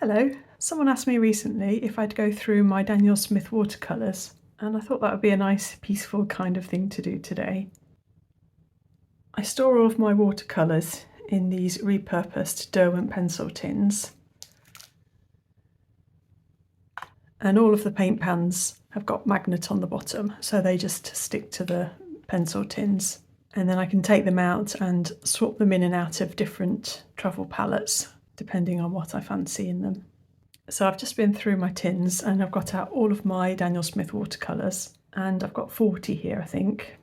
Hello. Someone asked me recently if I'd go through my Daniel Smith watercolours, and I thought that would be a nice, peaceful kind of thing to do today. I store all of my watercolours in these repurposed Derwent pencil tins, and all of the paint pans have got magnet on the bottom, so they just stick to the pencil tins. And then I can take them out and swap them in and out of different travel palettes, depending on what I fancy in them. So I've just been through my tins and I've got out all of my Daniel Smith watercolours, and I've got 40 here, I think.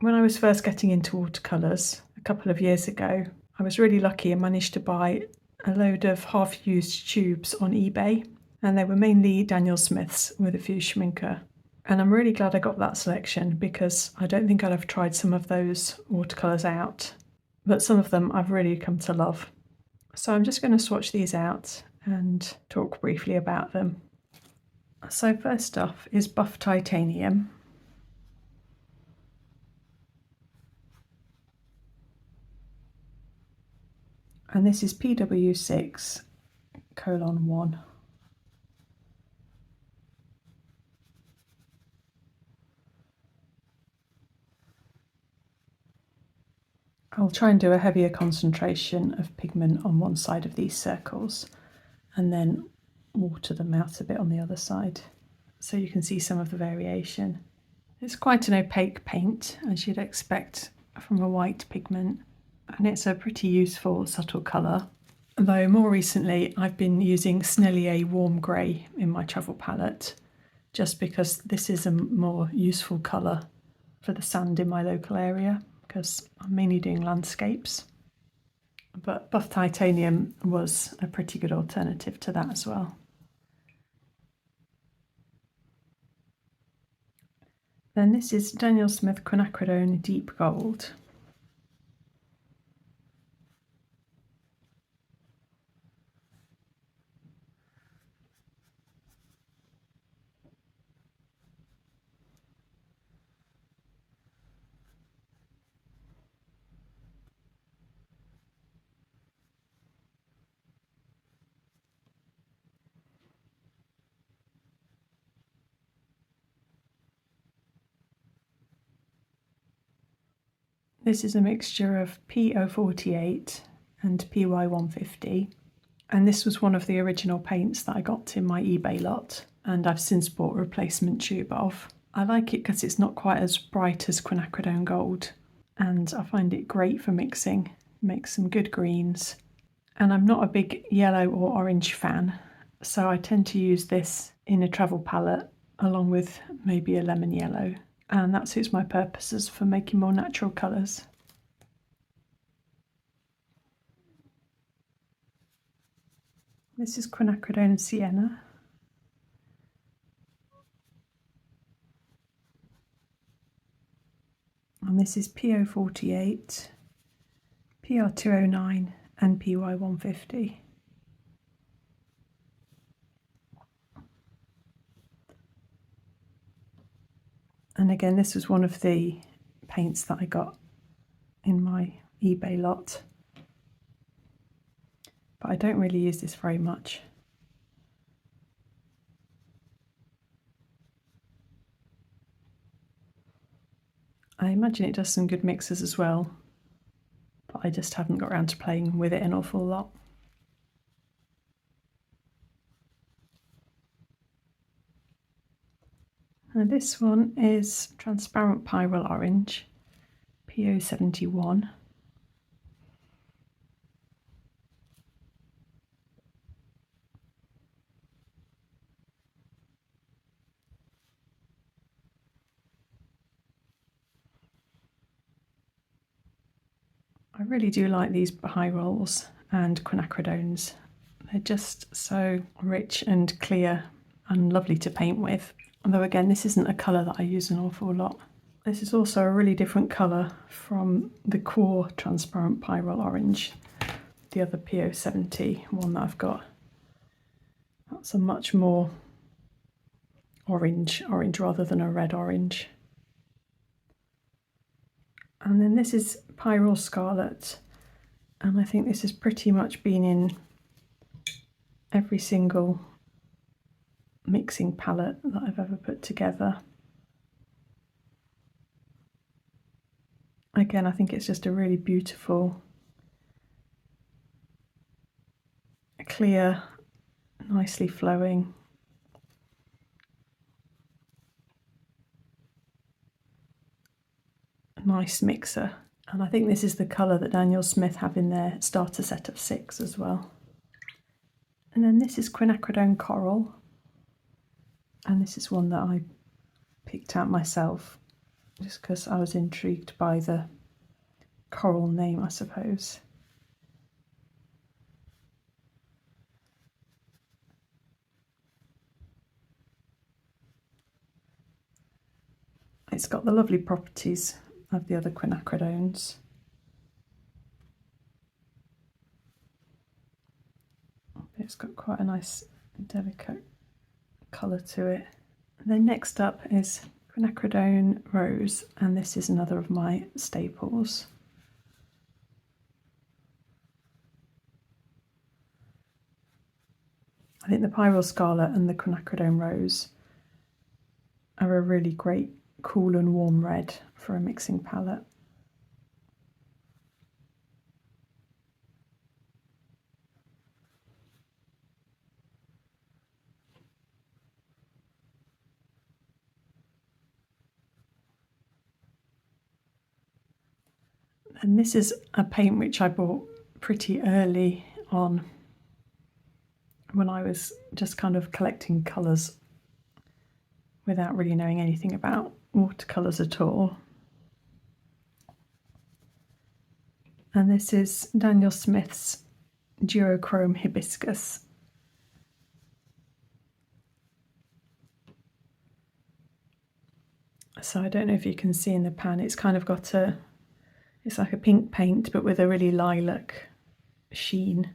When I was first getting into watercolours a couple of years ago, I was really lucky and managed to buy a load of half-used tubes on eBay, and they were mainly Daniel Smiths with a few Schminker. And I'm really glad I got that selection because I don't think I'd have tried some of those watercolours out, but some of them I've really come to love. So I'm just going to swatch these out and talk briefly about them. So first off is Buff Titanium. And this is PW6:1. I'll try and do a heavier concentration of pigment on one side of these circles and then water them out a bit on the other side so you can see some of the variation. It's quite an opaque paint, as you'd expect from a white pigment, and it's a pretty useful subtle colour, though more recently I've been using Snellier Warm Grey in my travel palette just because this is a more useful colour for the sand in my local area, because I'm mainly doing landscapes. But Buff Titanium was a pretty good alternative to that as well. Then this is Daniel Smith Quinacridone Deep Gold. This is a mixture of P048 and PY150, and this was one of the original paints that I got in my eBay lot, and I've since bought a replacement tube of. I like it because it's not quite as bright as Quinacridone Gold, and I find it great for mixing. Makes some good greens. And I'm not a big yellow or orange fan, so I tend to use this in a travel palette along with maybe a lemon yellow, and that suits my purposes for making more natural colours. This is Quinacridone Sienna. And this is P048, PR209 and PY150. And again, this was one of the paints that I got in my eBay lot, but I don't really use this very much. I imagine it does some good mixes as well, but I just haven't got around to playing with it an awful lot. And this one is Transparent Pyrrole Orange, PO71. I really do like these pyrroles and quinacridones. They're just so rich and clear and lovely to paint with. Although again, this isn't a colour that I use an awful lot. This is also a really different colour from the core Transparent Pyrrole Orange, the other PO70 one that I've got. That's a much more orange rather than a red orange. And then this is Pyrrole Scarlet, and I think this has pretty much been in every single mixing palette that I've ever put together. Again, I think it's just a really beautiful, clear, nicely flowing, nice mixer. And I think this is the colour that Daniel Smith have in their starter set of 6 as well. And then this is quinacridone coral, and this is one that I picked out myself just because I was intrigued by the coral name, I suppose. It's got the lovely properties of the other quinacridones. It's got quite a nice delicate colour to it. And then next up is quinacridone rose, and this is another of my staples. I think the Pyrrole Scarlet and the quinacridone rose are a really great cool and warm red for a mixing palette. And this is a paint which I bought pretty early on when I was just kind of collecting colours without really knowing anything about watercolours at all. And this is Daniel Smith's Duochrome Hibiscus. So I don't know if you can see in the pan, it's kind of got it's like a pink paint but with a really lilac sheen.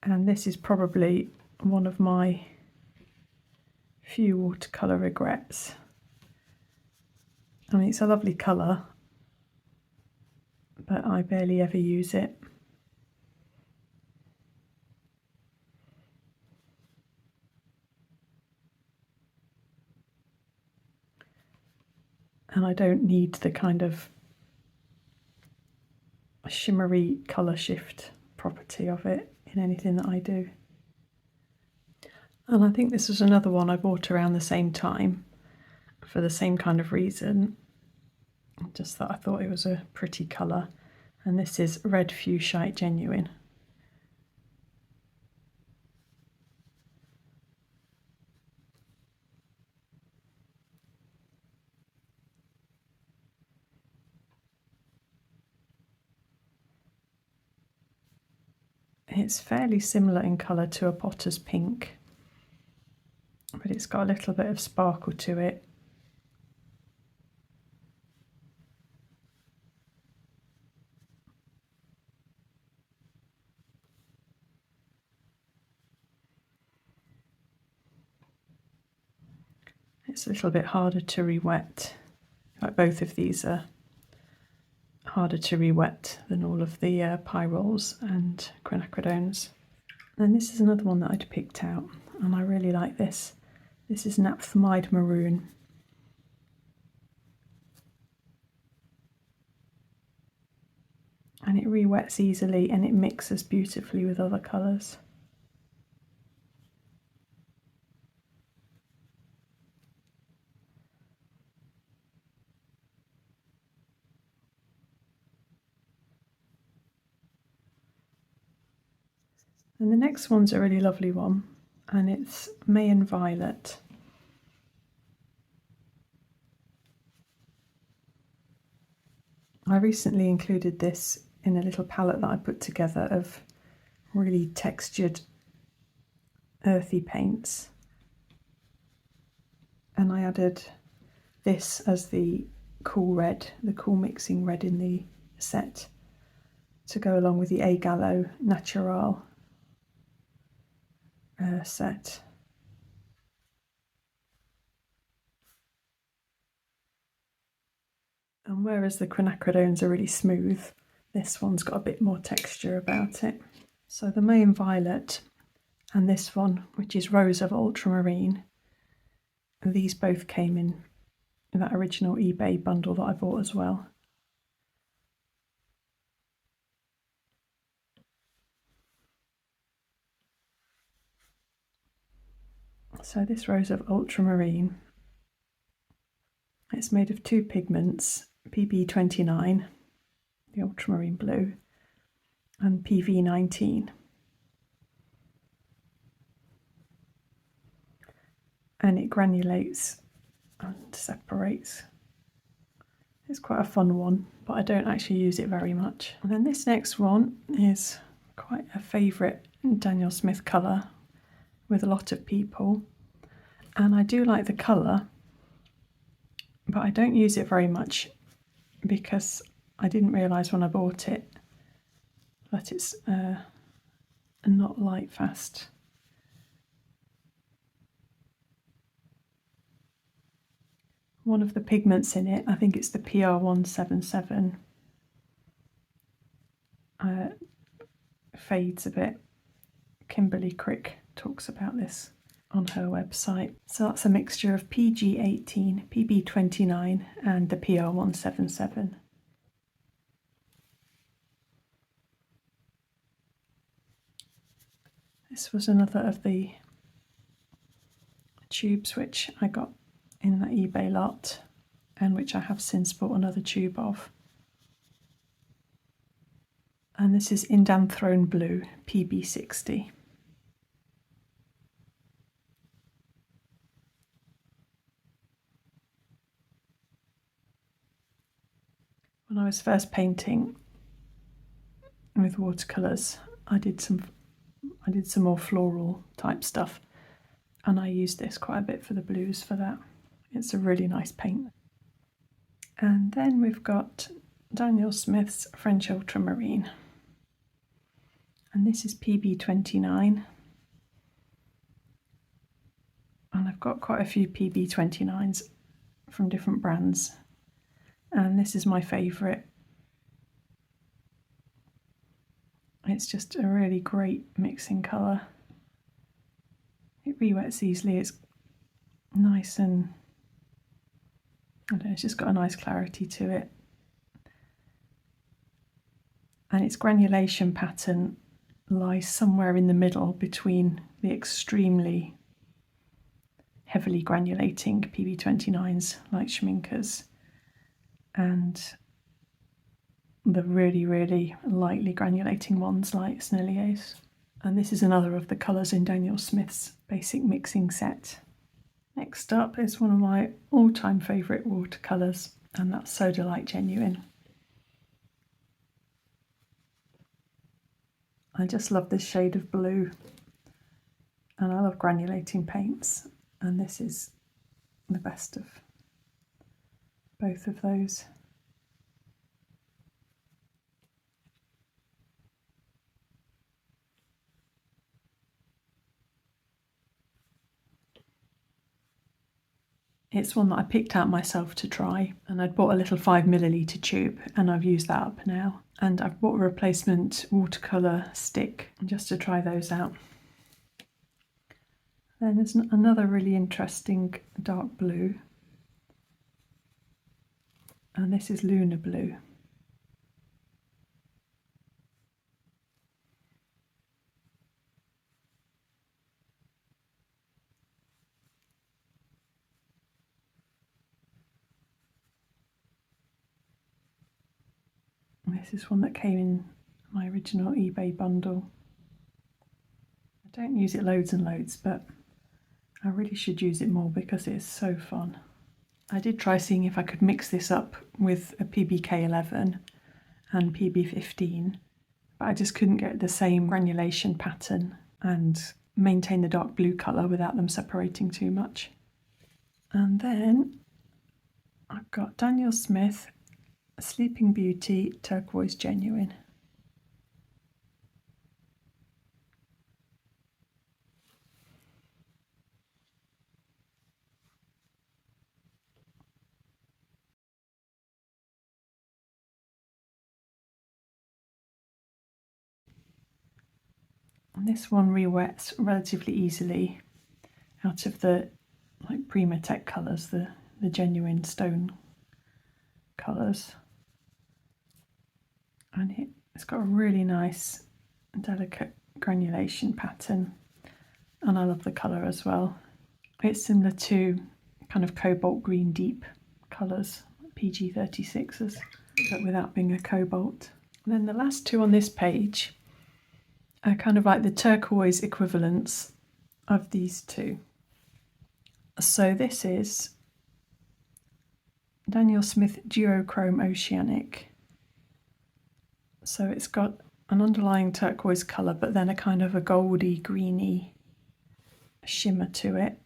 And this is probably one of my few watercolour regrets. I mean, it's a lovely colour, but I barely ever use it. And I don't need the kind of shimmery colour shift property of it in anything that I do. And I think this was another one I bought around the same time for the same kind of reason, just that I thought it was a pretty colour. And this is Red Fuchsite Genuine. It's fairly similar in colour to a Potter's Pink, but it's got a little bit of sparkle to it. It's a little bit harder to re-wet. Like both of these are harder to re-wet than all of the Pyrroles and quinacridones. And this is another one that I'd picked out, and I really like this. This is Naphthalmide Maroon. And it re-wets easily and it mixes beautifully with other colours. And the next one's a really lovely one, and it's Mayan Violet. I recently included this in a little palette that I put together of really textured earthy paints, and I added this as the cool red, the cool mixing red in the set, to go along with the A Gallo Natural set. And whereas the quinacridones are really smooth, This one's got a bit more texture about it. So the main violet and this one, which is Rose of Ultramarine, these both came in that original eBay bundle that I bought as well. So this Rose of Ultramarine, it's made of two pigments, PB29, the ultramarine blue, and PV19. And it granulates and separates. It's quite a fun one, but I don't actually use it very much. And then this next one is quite a favourite Daniel Smith colour with a lot of people. And I do like the colour, but I don't use it very much because I didn't realise when I bought it that it's not light fast. One of the pigments in it, I think it's the PR177, fades a bit. Kimberly Crick talks about this on her website. So that's a mixture of PG18, PB29 and the PR177. This was another of the tubes which I got in that eBay lot and which I have since bought another tube of. And this is Indanthrone Blue, PB60. When I was first painting with watercolours, I did some more floral type stuff, and I used this quite a bit for the blues for that. It's a really nice paint. And then we've got Daniel Smith's French Ultramarine, and this is PB29, and I've got quite a few PB29s from different brands, and this is my favourite. It's just a really great mixing colour. It re-wets easily, it's nice and, I don't know, it's just got a nice clarity to it. And its granulation pattern lies somewhere in the middle between the extremely heavily granulating PB29s like Schmincke's and the really, really lightly granulating ones like Snellier's. And this is another of the colours in Daniel Smith's basic mixing set. Next up is one of my all-time favourite watercolours, and that's Soda Light Genuine. I just love this shade of blue, and I love granulating paints, and this is the best of both of those. It's one that I picked out myself to try, and I'd bought a little 5ml tube and I've used that up now. And I've bought a replacement watercolour stick just to try those out. Then there's another really interesting dark blue, and this is Lunar Blue. This is one that came in my original eBay bundle. I don't use it loads and loads, but I really should use it more because it is so fun. I did try seeing if I could mix this up with a PBK11 and PB15, but I just couldn't get the same granulation pattern and maintain the dark blue colour without them separating too much. And then I've got Daniel Smith Sleeping Beauty Turquoise Genuine. And this one re-wets relatively easily out of the like Primatech colours, the genuine stone colours. And it's got a really nice delicate granulation pattern, and I love the colour as well. It's similar to kind of cobalt green deep colours, PG36s, but without being a cobalt. And then the last two on this page are kind of like the turquoise equivalents of these two. So this is Daniel Smith Duochrome Oceanic. So it's got an underlying turquoise colour, but then a kind of a goldy, greeny shimmer to it.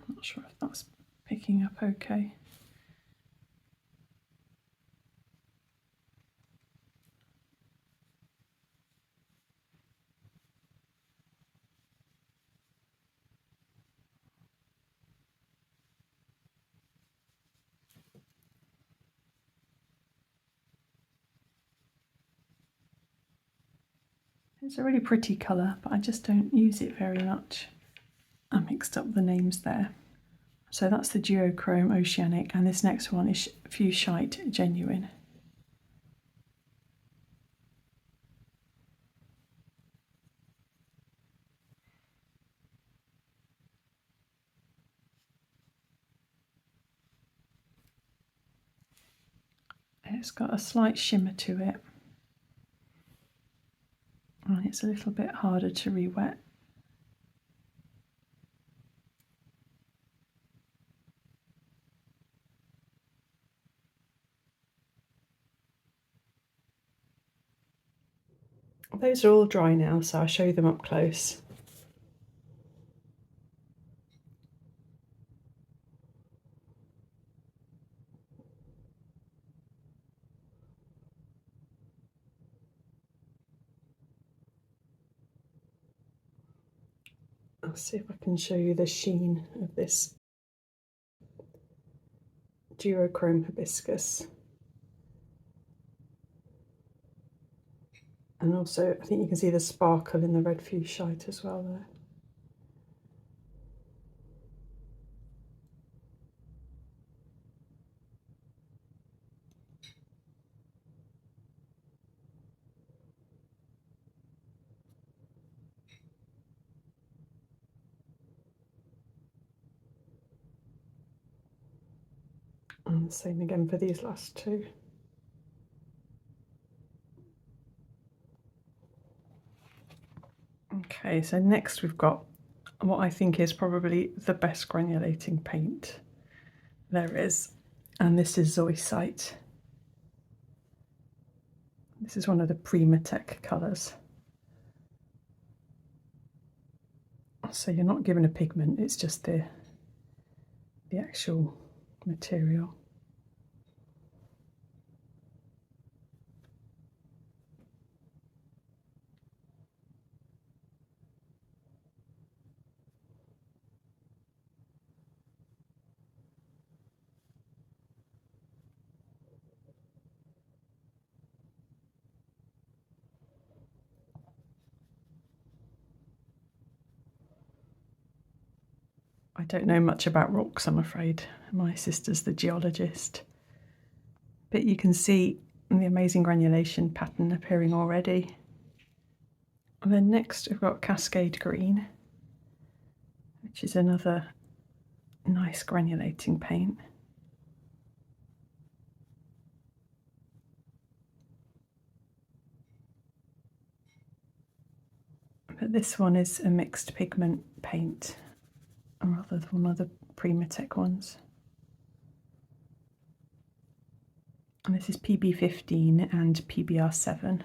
I'm not sure if that's picking up okay. It's a really pretty colour, but I just don't use it very much. I mixed up the names there. So that's the Duochrome Oceanic, and this next one is Fuchsite Genuine. It's got a slight shimmer to it, and it's a little bit harder to re-wet. Those are all dry now, so I'll show you them up close. I'll see if I can show you the sheen of this Duochrome Hibiscus. And also, I think you can see the sparkle in the red fuchsite as well there. And the same again for these last two. Okay, so next we've got what I think is probably the best granulating paint there is, and this is Zoisite. This is one of the Primatech colours. So you're not given a pigment, it's just the actual material. I don't know much about rocks, I'm afraid. My sister's the geologist. But you can see the amazing granulation pattern appearing already. And then next we've got Cascade Green, which is another nice granulating paint. But this one is a mixed pigment paint, rather than one of the Primatech ones. And this is PB15 and PBR7.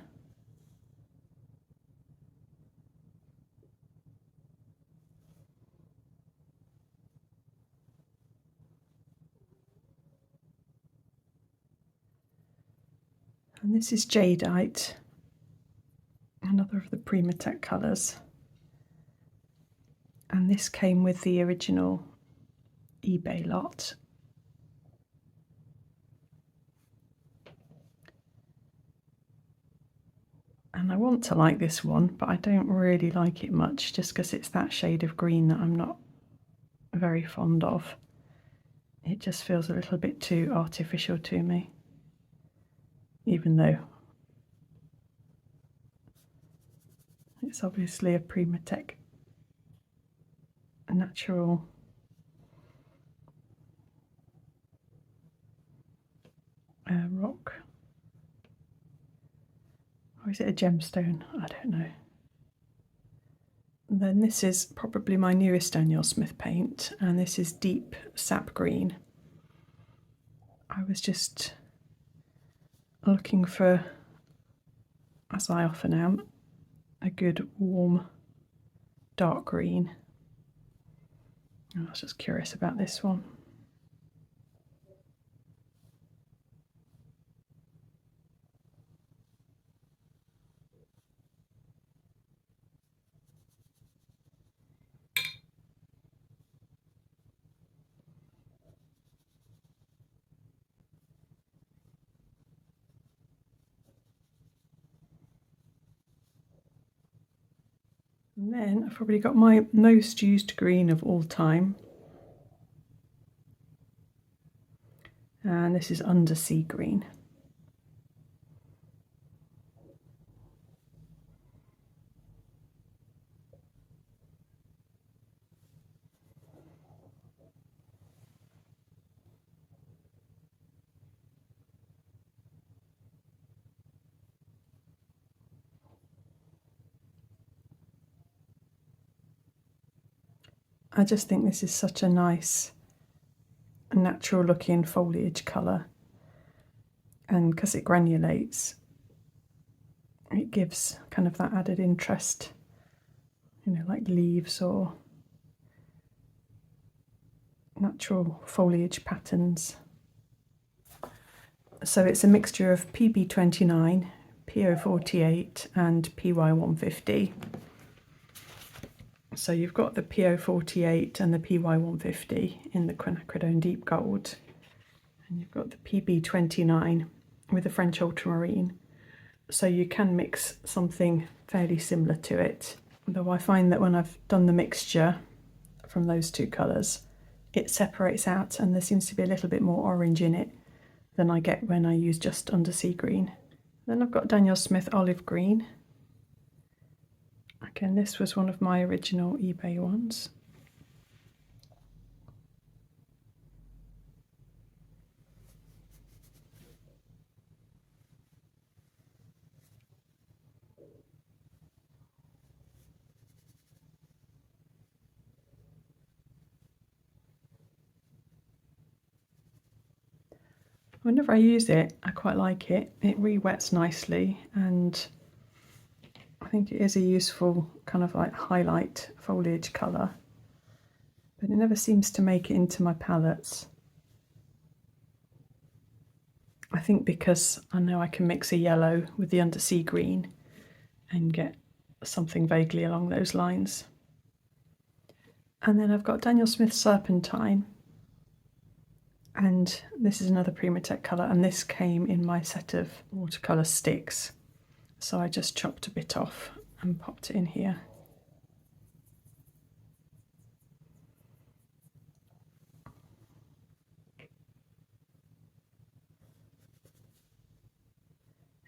And this is Jadeite, another of the Primatech colours. And this came with the original eBay lot. And I want to like this one, but I don't really like it much just because it's that shade of green that I'm not very fond of. It just feels a little bit too artificial to me, even though it's obviously a Primatech, a natural rock. Or is it a gemstone? I don't know. And then this is probably my newest Daniel Smith paint, and this is deep sap green. I was just looking for, as I often am, a good warm dark green. I was just curious about this one. And then I've probably got my most used green of all time. And this is undersea green. I just think this is such a nice, natural looking foliage colour, and because it granulates, it gives kind of that added interest, you know, like leaves or natural foliage patterns. So it's a mixture of PB29, PO48 and PY150. So you've got the PO48 and the PY150 in the quinacridone deep gold, and you've got the PB29 with the French ultramarine. So you can mix something fairly similar to it, though I find that when I've done the mixture from those two colours, it separates out and there seems to be a little bit more orange in it than I get when I use just undersea green. Then I've got Daniel Smith olive green. Again, this was one of my original eBay ones. Whenever I use it, I quite like it. It re-wets nicely, and I think it is a useful kind of like highlight foliage colour, but it never seems to make it into my palettes. I think because I know I can mix a yellow with the undersea green and get something vaguely along those lines. And then I've got Daniel Smith Serpentine, and this is another Primatech colour, and this came in my set of watercolour sticks, so I just chopped a bit off and popped it in here.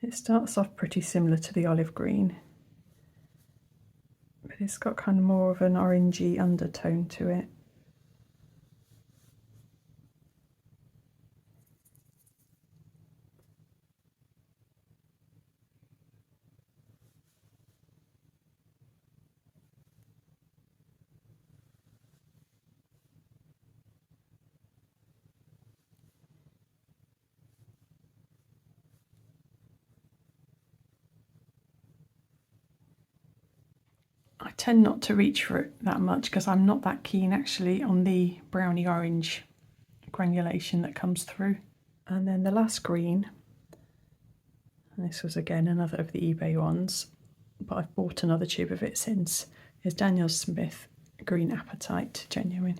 It starts off pretty similar to the olive green, but it's got kind of more of an orangey undertone to it. I tend not to reach for it that much because I'm not that keen actually on the browny orange granulation that comes through. And then the last green, and this was again another of the eBay ones, but I've bought another tube of it since, is Daniel Smith Green Apatite Genuine.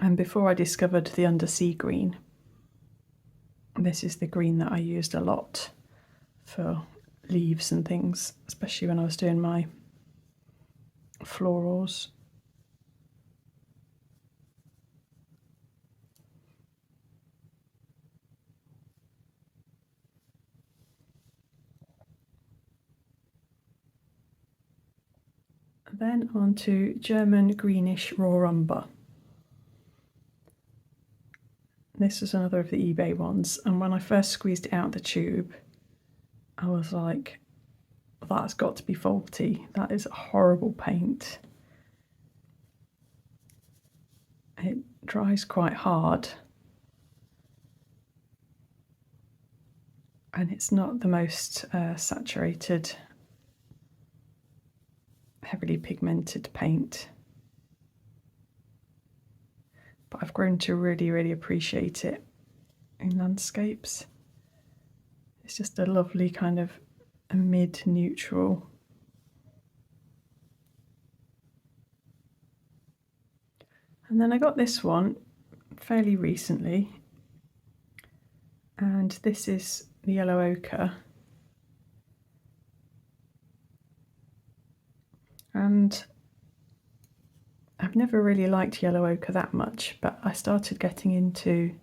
And before I discovered the undersea green, this is the green that I used a lot for leaves and things, especially when I was doing my florals. Then on to German greenish raw umber. This is another of the eBay ones, and when I first squeezed it out the tube, I was like, that's got to be faulty. That is a horrible paint. It dries quite hard, and it's not the most saturated, heavily pigmented paint. But I've grown to really appreciate it in landscapes. It's just a lovely kind of a mid-neutral. And then I got this one fairly recently, and this is the yellow ochre. And I've never really liked yellow ochre that much, but I started getting into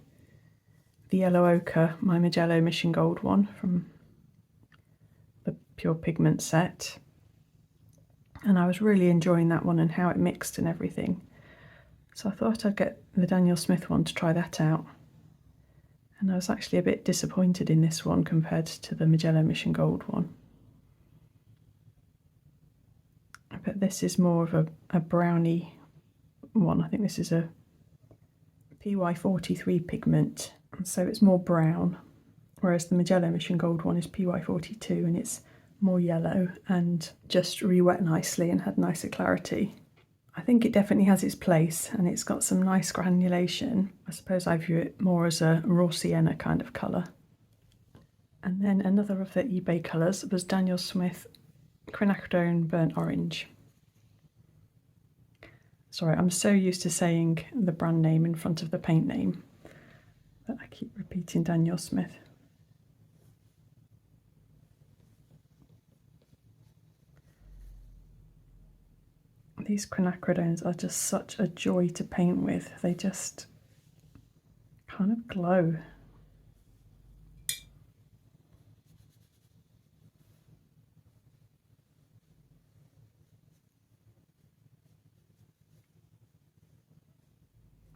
the yellow ochre, my Magello Mission Gold one from the Pure Pigment set. And I was really enjoying that one and how it mixed and everything. So I thought I'd get the Daniel Smith one to try that out. And I was actually a bit disappointed in this one compared to the Magello Mission Gold one. But this is more of a browny one. I think this is a PY43 pigment, so it's more brown, whereas the Magello Mission Gold one is PY42 and it's more yellow and just re-wet nicely and had nicer clarity. I think it definitely has its place and it's got some nice granulation. I suppose I view it more as a raw sienna kind of colour. And then another of the eBay colours was Daniel Smith Quinacridone Burnt Orange. Sorry, I'm so used to saying the brand name in front of the paint name that I keep repeating Daniel Smith. These quinacridones are just such a joy to paint with. They just kind of glow.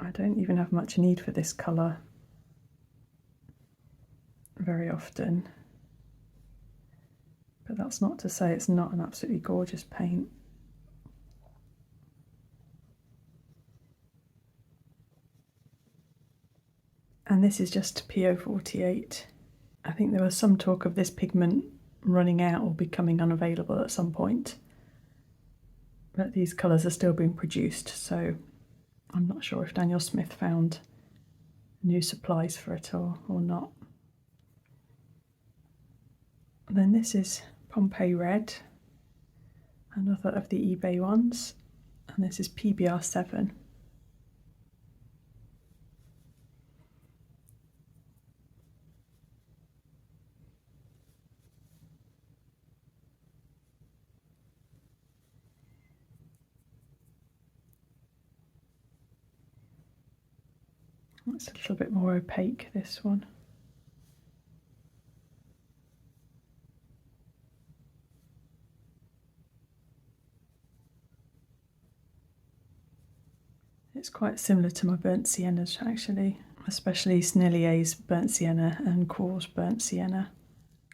I don't even have much need for this colour very often, but that's not to say it's not an absolutely gorgeous paint. And this is just PO48. I think there was some talk of this pigment running out or becoming unavailable at some point, but these colours are still being produced, so I'm not sure if Daniel Smith found new supplies for it or not. And then this is Pompeii Red, another of the eBay ones, and this is PBR7. It's a little bit more opaque, this one. It's quite similar to my burnt siennas actually, especially Snellier's burnt sienna and Quar's burnt sienna.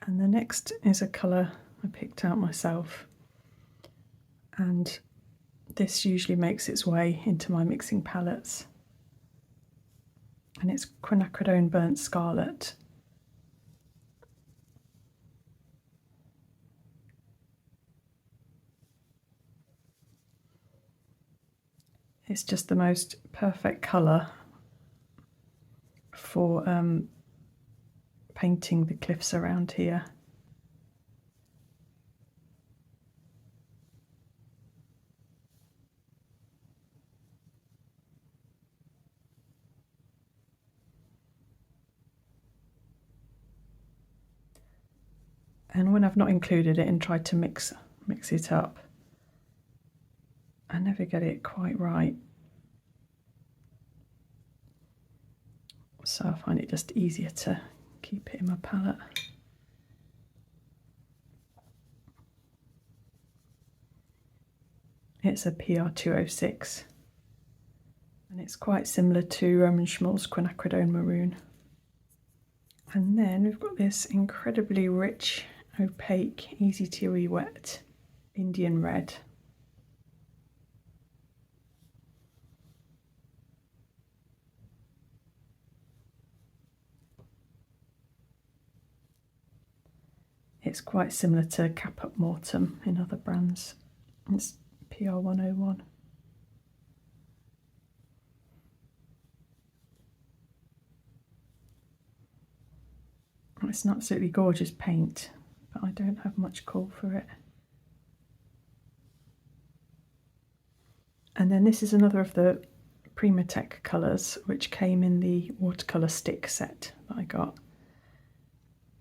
And the next is a colour I picked out myself, and this usually makes its way into my mixing palettes, and it's Quinacridone Burnt Scarlet. It's just the most perfect colour for painting the cliffs around here. And when I've not included it and tried to mix it up, I never get it quite right. So I find it just easier to keep it in my palette. It's a PR206 and it's quite similar to Roman Schmoll's Quinacridone Maroon. And then we've got this incredibly rich, opaque, easy to re-wet Indian red. It's quite similar to Caput Mortem in other brands. It's PR101. It's an absolutely gorgeous paint, but I don't have much call for it. And then this is another of the Primatech colours which came in the watercolour stick set that I got.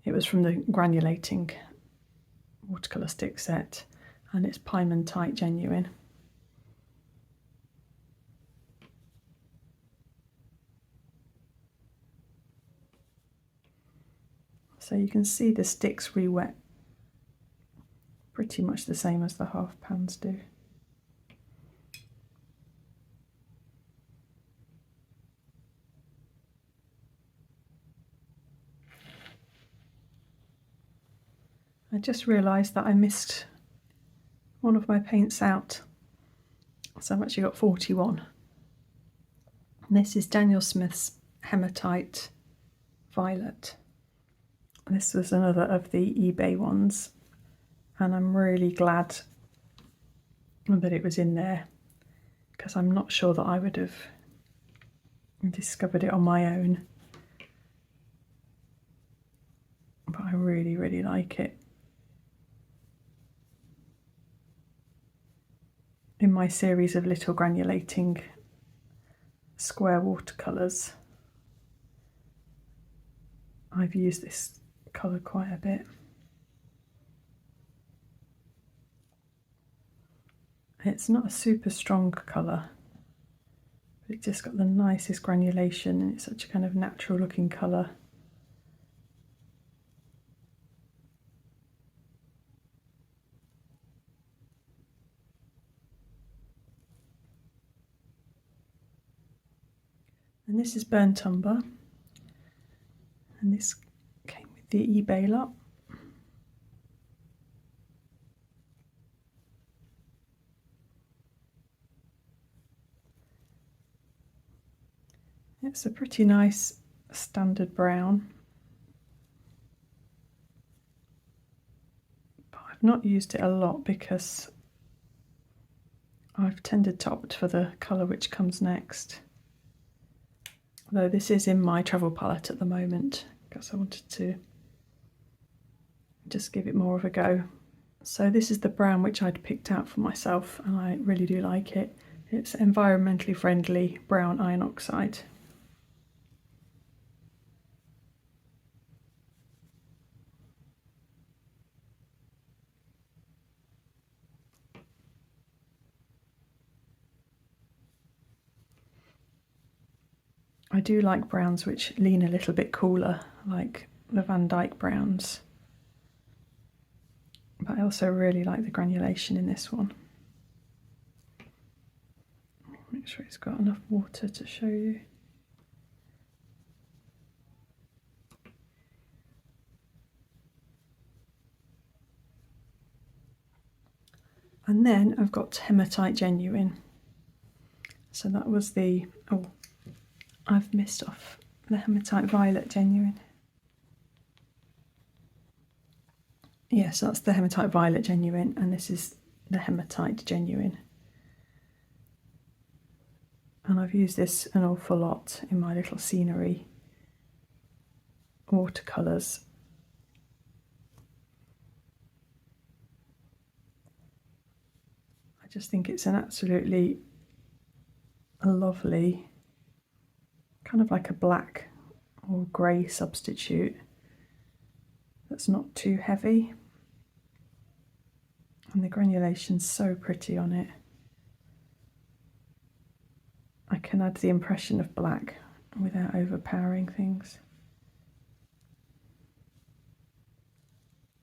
It was from the granulating watercolour stick set and it's Pymentite Genuine. So you can see the sticks re-wet pretty much the same as the half pans do. I just realised that I missed one of my paints out, so I've actually got 41. And this is Daniel Smith's Hematite Violet. This was another of the eBay ones, and I'm really glad that it was in there because I'm not sure that I would have discovered it on my own. But I really, really like it. In my series of little granulating square watercolours, I've used this colour quite a bit. It's not a super strong colour, but it's just got the nicest granulation and it's such a kind of natural looking colour. And this is Burnt Umber, and this came with the eBay lot. It's a pretty nice standard brown, but I've not used it a lot because I've tended to opt for the colour which comes next. Although this is in my travel palette at the moment because I wanted to just give it more of a go. So this is the brown which I'd picked out for myself and I really do like it. It's environmentally friendly brown iron oxide. I do like browns which lean a little bit cooler, like the Van Dyke browns. But I also really like the granulation in this one. Make sure it's got enough water to show you. And then I've got Hematite Genuine. So that was the, oh, I've missed off the Hematite Violet Genuine. Yes, that's the Hematite Violet Genuine, and this is the Hematite Genuine. And I've used this an awful lot in my little scenery watercolours. I just think it's an absolutely lovely, kind of like a black or grey substitute that's not too heavy. And the granulation's so pretty on it. I can add the impression of black without overpowering things.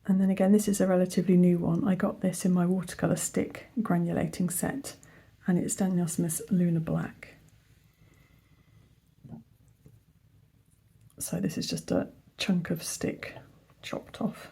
And then again, this is a relatively new one. I got this in my watercolour stick granulating set, and it's Daniel Smith's Lunar Black. So this is just a chunk of stick chopped off.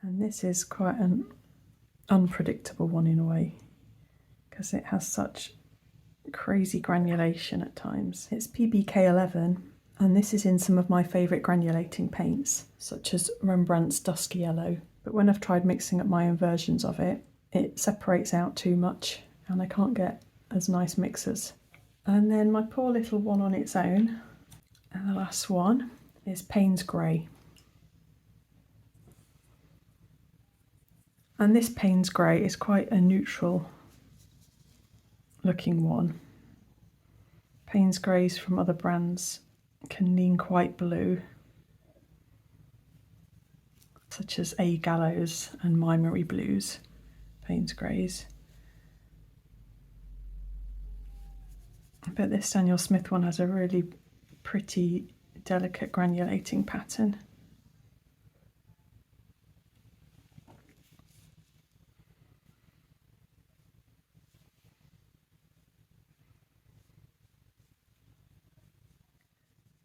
And this is quite an unpredictable one in a way, because it has such crazy granulation at times. It's PBK11, and this is in some of my favourite granulating paints, such as Rembrandt's Dusky Yellow. But when I've tried mixing up my own versions of it, it separates out too much, and I can't get as nice mixes. And then my poor little one on its own, and the last one is Payne's Grey. And this Payne's Grey is quite a neutral looking one. Payne's Greys from other brands can lean quite blue, such as A Gallows and Mimary Blues, Payne's Greys. But this Daniel Smith one has a really pretty, delicate granulating pattern.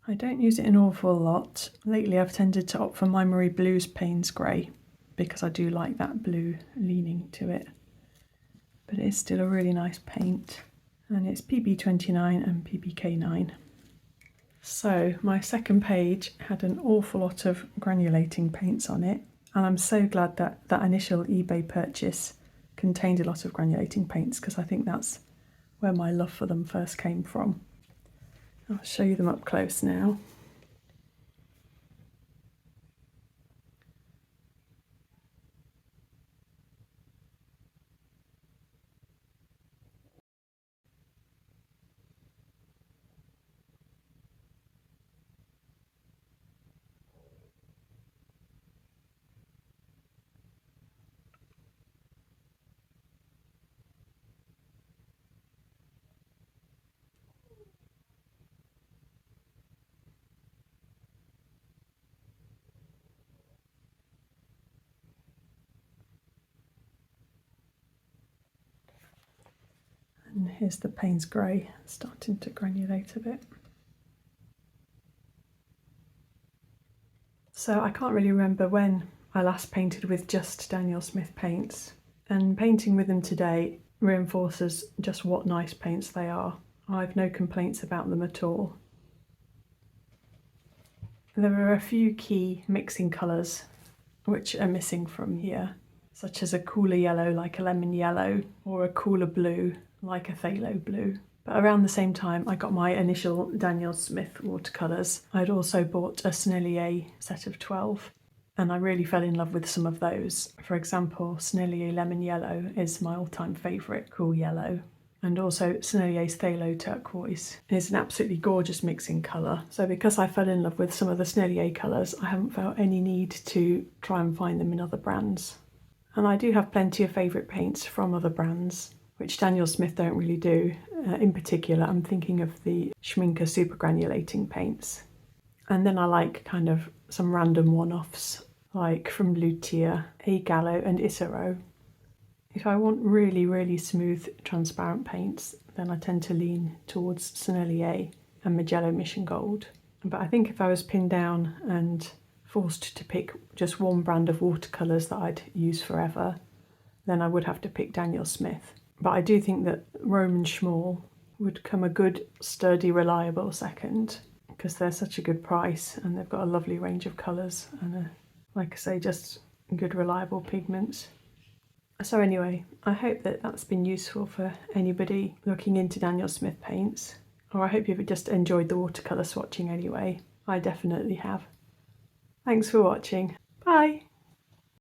I don't use it an awful lot. Lately I've tended to opt for Mimary Blues Payne's Grey because I do like that blue leaning to it. But it is still a really nice paint, and it's PB29 and PBK9. So my second page had an awful lot of granulating paints on it, and I'm so glad that that initial eBay purchase contained a lot of granulating paints, because I think that's where my love for them first came from. I'll show you them up close now. And here's the Payne's Grey starting to granulate a bit. So I can't really remember when I last painted with just Daniel Smith paints, and painting with them today reinforces just what nice paints they are. I've no complaints about them at all. There are a few key mixing colours which are missing from here, such as a cooler yellow like a lemon yellow, or a cooler blue like a phthalo blue. But around the same time I got my initial Daniel Smith watercolours, I'd also bought a Sennelier set of 12, and I really fell in love with some of those. For example, Sennelier Lemon Yellow is my all-time favourite cool yellow, and also Sennelier's Phthalo Turquoise is an absolutely gorgeous mixing colour. So because I fell in love with some of the Sennelier colours, I haven't felt any need to try and find them in other brands. And I do have plenty of favourite paints from other brands, which Daniel Smith don't really do. In particular, I'm thinking of the Schminke super granulating paints. And then I like kind of some random one-offs, like from Lutia, A Gallo and Isero. If I want really, really smooth, transparent paints, then I tend to lean towards Sennelier and Magello Mission Gold. But I think if I was pinned down and forced to pick just one brand of watercolours that I'd use forever, then I would have to pick Daniel Smith. But I do think that Roman Schmall, would come a good, sturdy, reliable second, because they're such a good price and they've got a lovely range of colours and, like I say, just good, reliable pigments. So anyway, I hope that that's been useful for anybody looking into Daniel Smith paints, or I hope you've just enjoyed the watercolour swatching anyway. I definitely have. Thanks for watching. Bye!